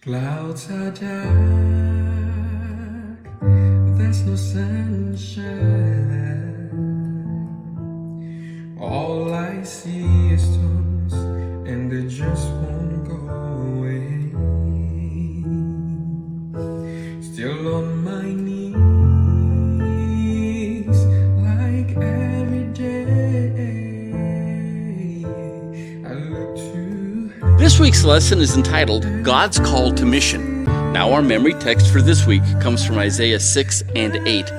Clouds are dark, there's no sunshine. All I see is storms, and they just won't go away. Still on my knees, like every day, I look to. This week's lesson is entitled, God's Call to Mission. Now our memory text for this week comes from Isaiah 6 and 8.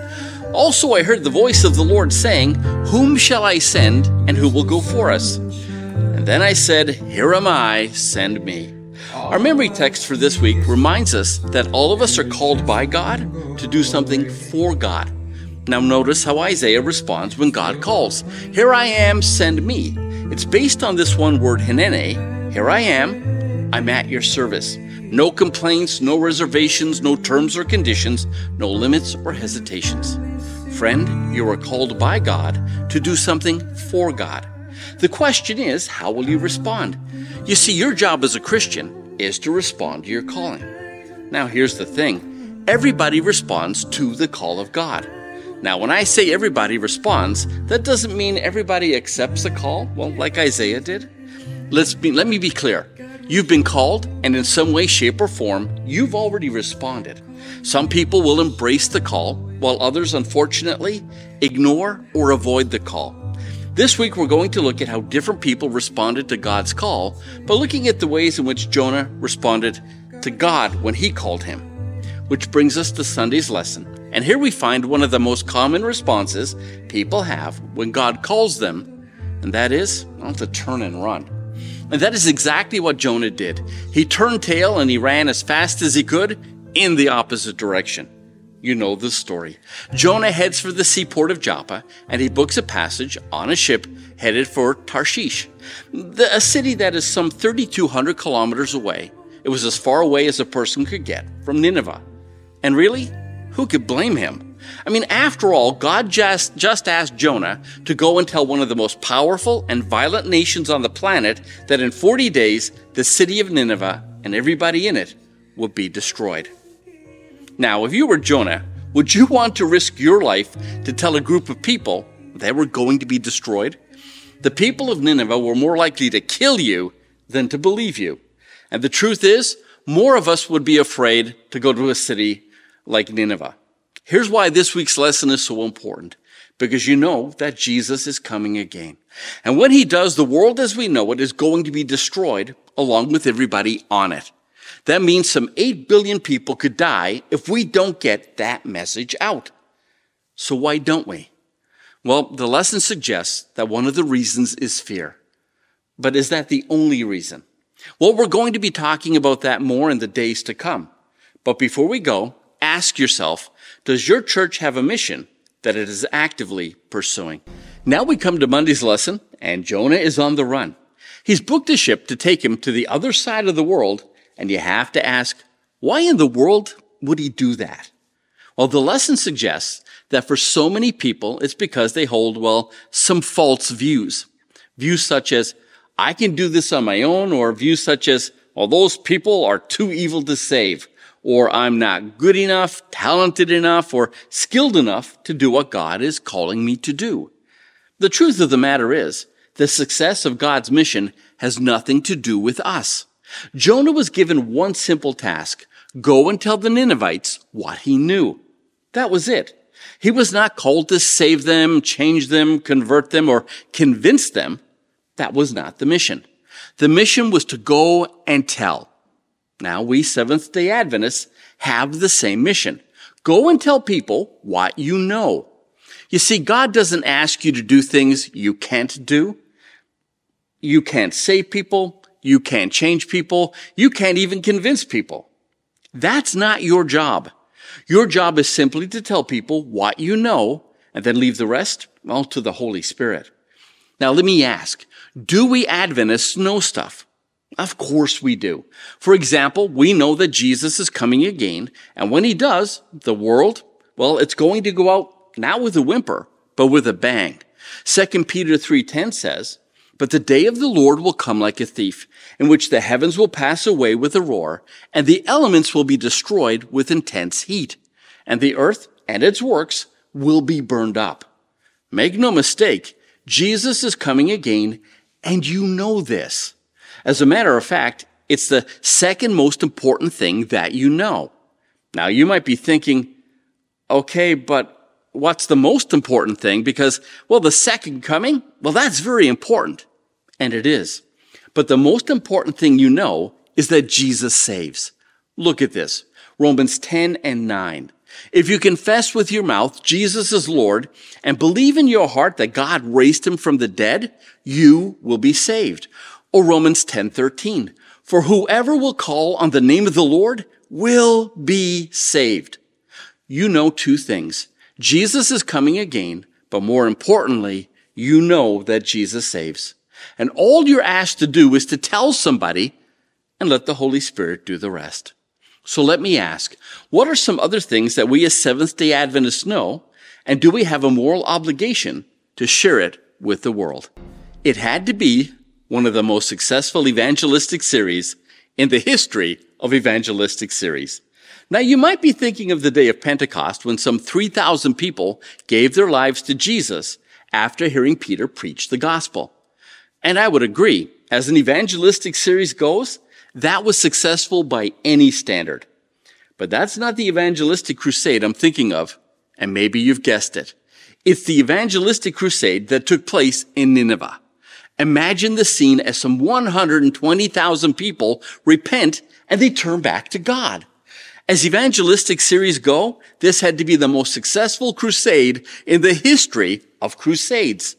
Also I heard the voice of the Lord saying, Whom shall I send, and who will go for us? And then I said, Here am I, send me. Our memory text for this week reminds us that all of us are called by God to do something for God. Now notice how Isaiah responds when God calls. Here I am, send me. It's based on this one word, hinene. Here I am, I'm at your service. No complaints, no reservations, no terms or conditions, no limits or hesitations. Friend, you are called by God to do something for God. The question is, how will you respond? You see, your job as a Christian is to respond to your calling. Now here's the thing, everybody responds to the call of God. Now when I say everybody responds, that doesn't mean everybody accepts the call, well, like Isaiah did. Let me be clear. You've been called, and in some way, shape, or form, you've already responded. Some people will embrace the call, while others, unfortunately, ignore or avoid the call. This week, we're going to look at how different people responded to God's call by looking at the ways in which Jonah responded to God when he called him. Which brings us to Sunday's lesson. And here we find one of the most common responses people have when God calls them, and that is, well, to turn and run. And that is exactly what Jonah did. He turned tail and he ran as fast as he could in the opposite direction. You know the story. Jonah heads for the seaport of Joppa and he books a passage on a ship headed for Tarshish, a city that is some 3,200 kilometers away. It was as far away as a person could get from Nineveh. And really, who could blame him? I mean, after all, God just asked Jonah to go and tell one of the most powerful and violent nations on the planet that in 40 days, the city of Nineveh and everybody in it would be destroyed. Now, if you were Jonah, would you want to risk your life to tell a group of people they were going to be destroyed? The people of Nineveh were more likely to kill you than to believe you. And the truth is, more of us would be afraid to go to a city like Nineveh. Here's why this week's lesson is so important. Because you know that Jesus is coming again. And when he does, the world as we know it is going to be destroyed along with everybody on it. That means some 8 billion people could die if we don't get that message out. So why don't we? Well, the lesson suggests that one of the reasons is fear. But is that the only reason? Well, we're going to be talking about that more in the days to come. But before we go, ask yourself, does your church have a mission that it is actively pursuing? Now we come to Monday's lesson, and Jonah is on the run. He's booked a ship to take him to the other side of the world, and you have to ask, why in the world would he do that? Well, the lesson suggests that for so many people, it's because they hold, well, some false views. Views such as, I can do this on my own, or views such as, well, those people are too evil to save. Or I'm not good enough, talented enough, or skilled enough to do what God is calling me to do. The truth of the matter is, the success of God's mission has nothing to do with us. Jonah was given one simple task, go and tell the Ninevites what he knew. That was it. He was not called to save them, change them, convert them, or convince them. That was not the mission. The mission was to go and tell. Now, we Seventh-day Adventists have the same mission. Go and tell people what you know. You see, God doesn't ask you to do things you can't do. You can't save people. You can't change people. You can't even convince people. That's not your job. Your job is simply to tell people what you know and then leave the rest, well, to the Holy Spirit. Now, let me ask, do we Adventists know stuff? Of course we do. For example, we know that Jesus is coming again, and when he does, the world, well, it's going to go out not with a whimper, but with a bang. 2 Peter 3:10 says, But the day of the Lord will come like a thief, in which the heavens will pass away with a roar, and the elements will be destroyed with intense heat, and the earth and its works will be burned up. Make no mistake, Jesus is coming again, and you know this. As a matter of fact, it's the second most important thing that you know. Now, you might be thinking, okay, but what's the most important thing? Because, well, the second coming, well, that's very important. And it is. But the most important thing you know is that Jesus saves. Look at this. Romans 10:9. If you confess with your mouth Jesus is Lord and believe in your heart that God raised him from the dead, you will be saved. Or Romans 10:13. For whoever will call on the name of the Lord will be saved. You know two things. Jesus is coming again, but more importantly, you know that Jesus saves. And all you're asked to do is to tell somebody and let the Holy Spirit do the rest. So let me ask, what are some other things that we as Seventh-day Adventists know, and do we have a moral obligation to share it with the world? It had to be one of the most successful evangelistic series in the history of evangelistic series. Now, you might be thinking of the day of Pentecost when some 3,000 people gave their lives to Jesus after hearing Peter preach the gospel. And I would agree, as an evangelistic series goes, that was successful by any standard. But that's not the evangelistic crusade I'm thinking of, and maybe you've guessed it. It's the evangelistic crusade that took place in Nineveh. Imagine the scene as some 120,000 people repent and they turn back to God. As evangelistic series go, this had to be the most successful crusade in the history of crusades.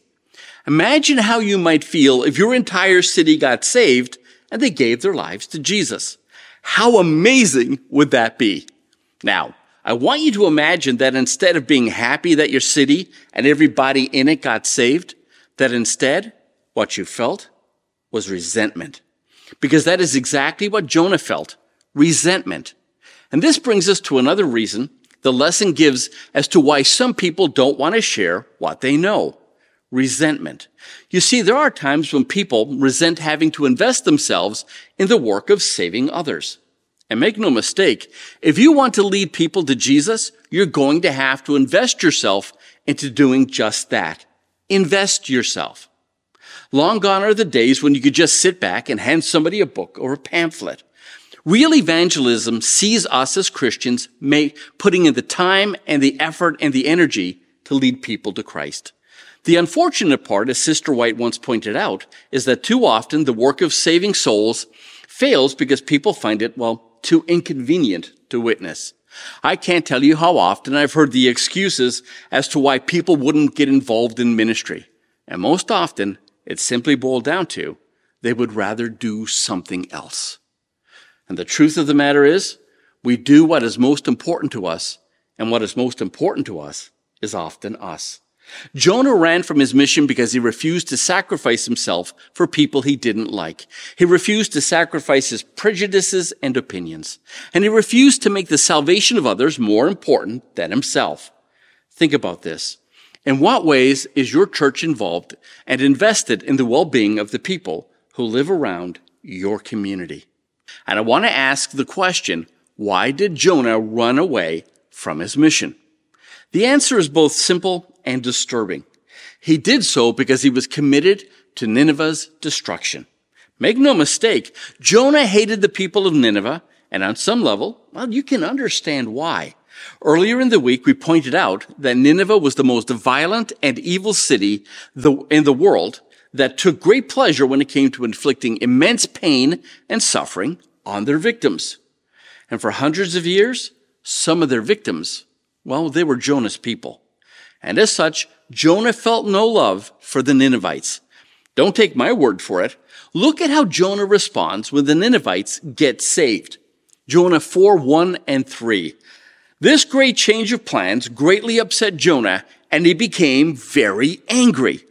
Imagine how you might feel if your entire city got saved and they gave their lives to Jesus. How amazing would that be? Now, I want you to imagine that instead of being happy that your city and everybody in it got saved, that instead, what you felt was resentment. Because that is exactly what Jonah felt, resentment. And this brings us to another reason the lesson gives as to why some people don't want to share what they know. Resentment. You see, there are times when people resent having to invest themselves in the work of saving others. And make no mistake, if you want to lead people to Jesus, you're going to have to invest yourself into doing just that. Invest yourself. Long gone are the days when you could just sit back and hand somebody a book or a pamphlet. Real evangelism sees us as Christians putting in the time and the effort and the energy to lead people to Christ. The unfortunate part, as Sister White once pointed out, is that too often the work of saving souls fails because people find it, too inconvenient to witness. I can't tell you how often I've heard the excuses as to why people wouldn't get involved in ministry. And most often, it simply boiled down to they would rather do something else. And the truth of the matter is, we do what is most important to us, and what is most important to us is often us. Jonah ran from his mission because he refused to sacrifice himself for people he didn't like. He refused to sacrifice his prejudices and opinions. And he refused to make the salvation of others more important than himself. Think about this. In what ways is your church involved and invested in the well-being of the people who live around your community? And I want to ask the question, why did Jonah run away from his mission? The answer is both simple and disturbing. He did so because he was committed to Nineveh's destruction. Make no mistake, Jonah hated the people of Nineveh, and on some level, you can understand why. Earlier in the week, we pointed out that Nineveh was the most violent and evil city in the world that took great pleasure when it came to inflicting immense pain and suffering on their victims. And for hundreds of years, some of their victims, they were Jonah's people. And as such, Jonah felt no love for the Ninevites. Don't take my word for it. Look at how Jonah responds when the Ninevites get saved. Jonah 4:1-3. This great change of plans greatly upset Jonah, and he became very angry.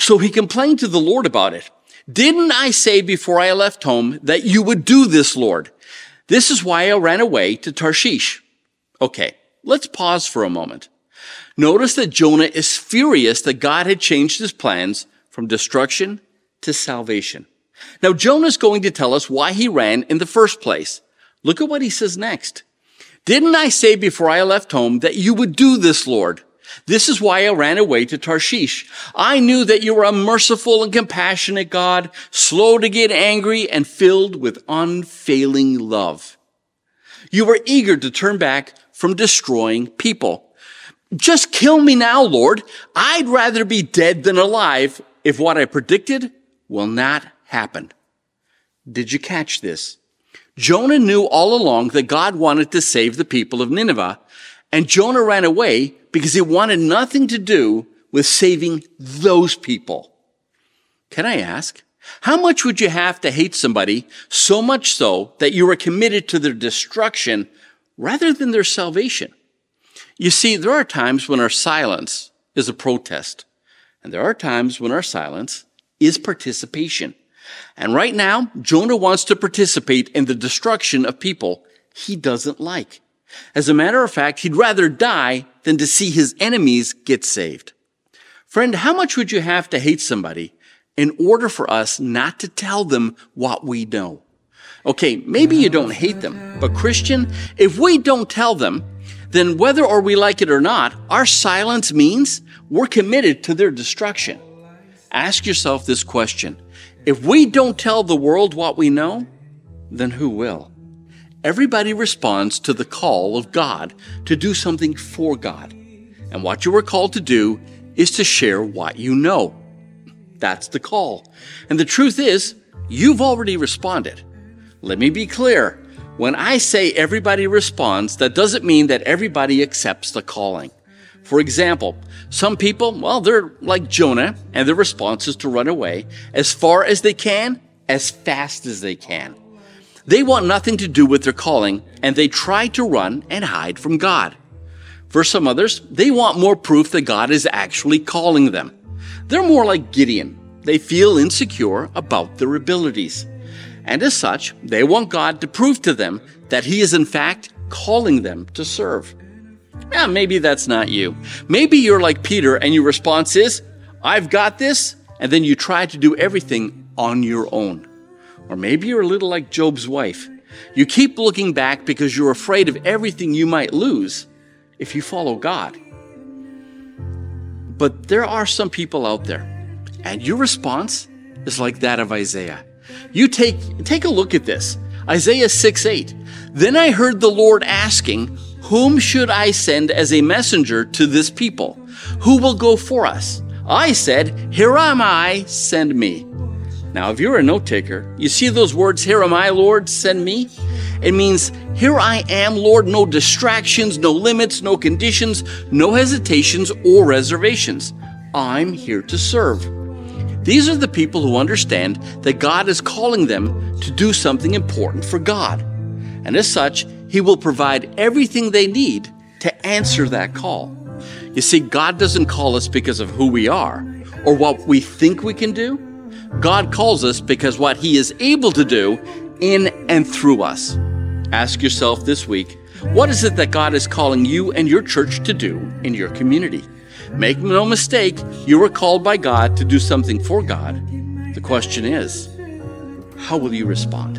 So he complained to the Lord about it. Didn't I say before I left home that you would do this, Lord? This is why I ran away to Tarshish. Okay, let's pause for a moment. Notice that Jonah is furious that God had changed his plans from destruction to salvation. Now, Jonah's going to tell us why he ran in the first place. Look at what he says next. Didn't I say before I left home that you would do this, Lord? This is why I ran away to Tarshish. I knew that you were a merciful and compassionate God, slow to get angry and filled with unfailing love. You were eager to turn back from destroying people. Just kill me now, Lord. I'd rather be dead than alive if what I predicted will not happen. Did you catch this? Jonah knew all along that God wanted to save the people of Nineveh, and Jonah ran away because he wanted nothing to do with saving those people. Can I ask, how much would you have to hate somebody so much so that you were committed to their destruction rather than their salvation? You see, there are times when our silence is a protest, and there are times when our silence is participation. And right now, Jonah wants to participate in the destruction of people he doesn't like. As a matter of fact, he'd rather die than to see his enemies get saved. Friend, how much would you have to hate somebody in order for us not to tell them what we know? Okay, maybe you don't hate them, but Christian, if we don't tell them, then whether or we like it or not, our silence means we're committed to their destruction. Ask yourself this question. If we don't tell the world what we know, then who will? Everybody responds to the call of God to do something for God. And what you were called to do is to share what you know. That's the call. And the truth is, you've already responded. Let me be clear. When I say everybody responds, that doesn't mean that everybody accepts the calling. For example, some people, well, they're like Jonah, and their response is to run away as far as they can, as fast as they can. They want nothing to do with their calling, and they try to run and hide from God. For some others, they want more proof that God is actually calling them. They're more like Gideon. They feel insecure about their abilities. And as such, they want God to prove to them that He is in fact calling them to serve. Yeah, maybe that's not you. Maybe you're like Peter and your response is, I've got this, and then you try to do everything on your own. Or maybe you're a little like Job's wife. You keep looking back because you're afraid of everything you might lose if you follow God. But there are some people out there, and your response is like that of Isaiah. You take a look at this. Isaiah 6:8. Then I heard the Lord asking, whom should I send as a messenger to this people? Who will go for us? I said, here am I, send me. Now, if you're a note taker, you see those words, here am I, Lord, send me? It means, here I am, Lord, no distractions, no limits, no conditions, no hesitations or reservations. I'm here to serve. These are the people who understand that God is calling them to do something important for God. And as such, He will provide everything they need to answer that call. You see, God doesn't call us because of who we are or what we think we can do. God calls us because what He is able to do in and through us. Ask yourself this week, what is it that God is calling you and your church to do in your community? Make no mistake, you were called by God to do something for God. The question is, how will you respond?